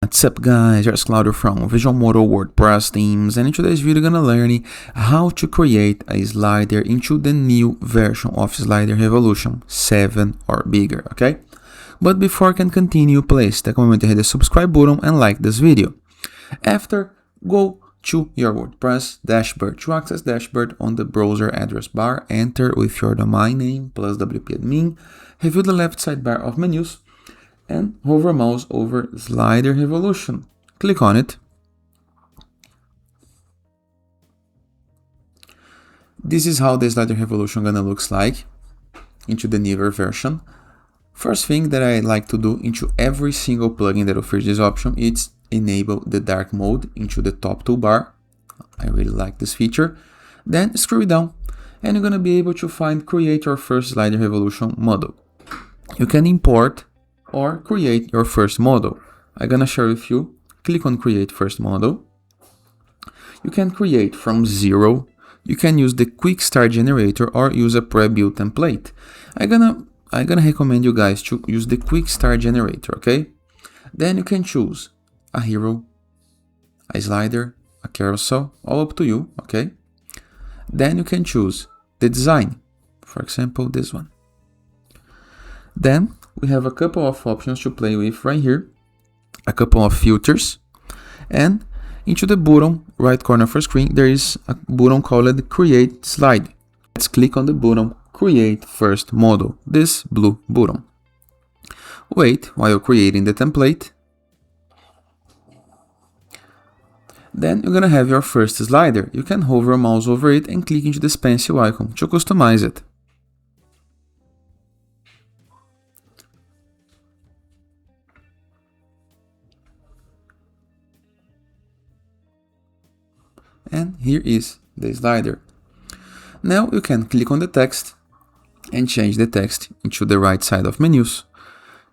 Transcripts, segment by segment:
What's up guys, it's Slider from Visualmodo WordPress themes, and in today's video I'm gonna learn how to create a slider into the new version of Slider Revolution 7 or bigger, okay? But before I can continue, please take a moment to hit the subscribe button and like this video. After, go to your WordPress dashboard. To access dashboard on the browser address bar, enter with your domain name plus WP admin, review the left sidebar of menus, and hover mouse over Slider Revolution. Click on it. This is how the Slider Revolution gonna looks like into the newer version. First thing that I like to do into every single plugin that offers this option is enable the dark mode into the top toolbar. I really like this feature. Then scroll down and you're gonna be able to find create your first Slider Revolution model. You can import or create your first model. I'm gonna share with you. Click on create first model. You can create from zero. You can use the quick start generator or use a pre-built template. I'm gonna recommend you guys to use the quick start generator, okay? Then you can choose a hero, a slider, a carousel, all up to you, okay? Then you can choose the design, for example, this one. Then we have a couple of options to play with right here, a couple of filters, and into the bottom right corner of the screen there is a button called create slide. Let's click on the button create first model, this blue button. Wait while creating the template. Then you're gonna have your first slider. You can hover a mouse over it and click into this pencil icon to customize it. And here is the slider. Now you can click on the text and change the text into the right side of menus.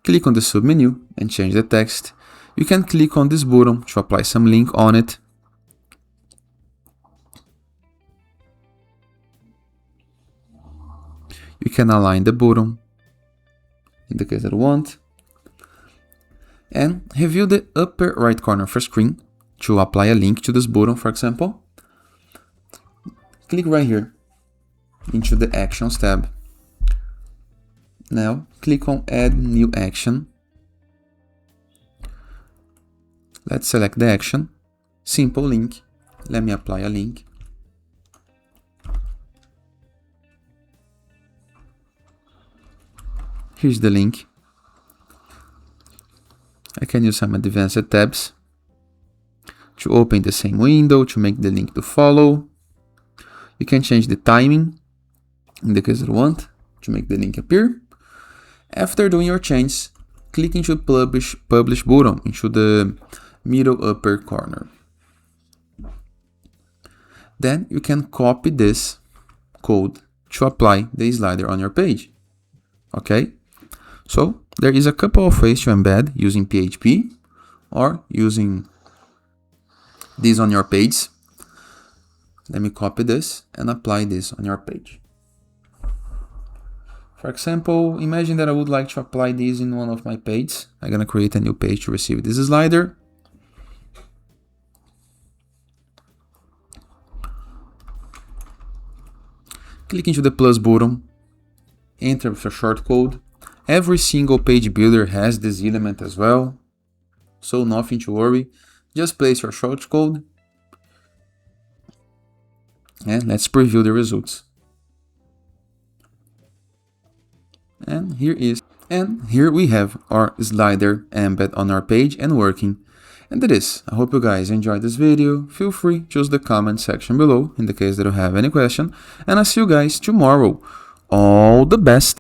Click on the submenu and change the text. You can click on this button to apply some link on it. You can align the button in the case that you want. And review the upper right corner of your screen to apply a link to this button, for example. Click right here into the Actions tab. Now click on Add New Action. Let's select the action. Simple link. Let me apply a link. Here's the link. I can use some advanced tabs to open the same window to make the link to follow. You can change the timing in the case you want to make the link appear. After doing your change, click into publish button into the middle upper corner. Then you can copy this code to apply the slider on your page. Okay? So there is a couple of ways to embed using PHP or using this on your page. Let me copy this and apply this on your page. For example, imagine that I would like to apply this in one of my pages. I'm gonna create a new page to receive this slider. Click into the plus button, enter with a short code. Every single page builder has this element as well, so nothing to worry. Just place your short code and let's preview the results. And here we have our slider embed on our page and working. And that is, I hope you guys enjoyed this video. Feel free to use the comment section below in the case that you have any question, and I'll see you guys tomorrow. All the best!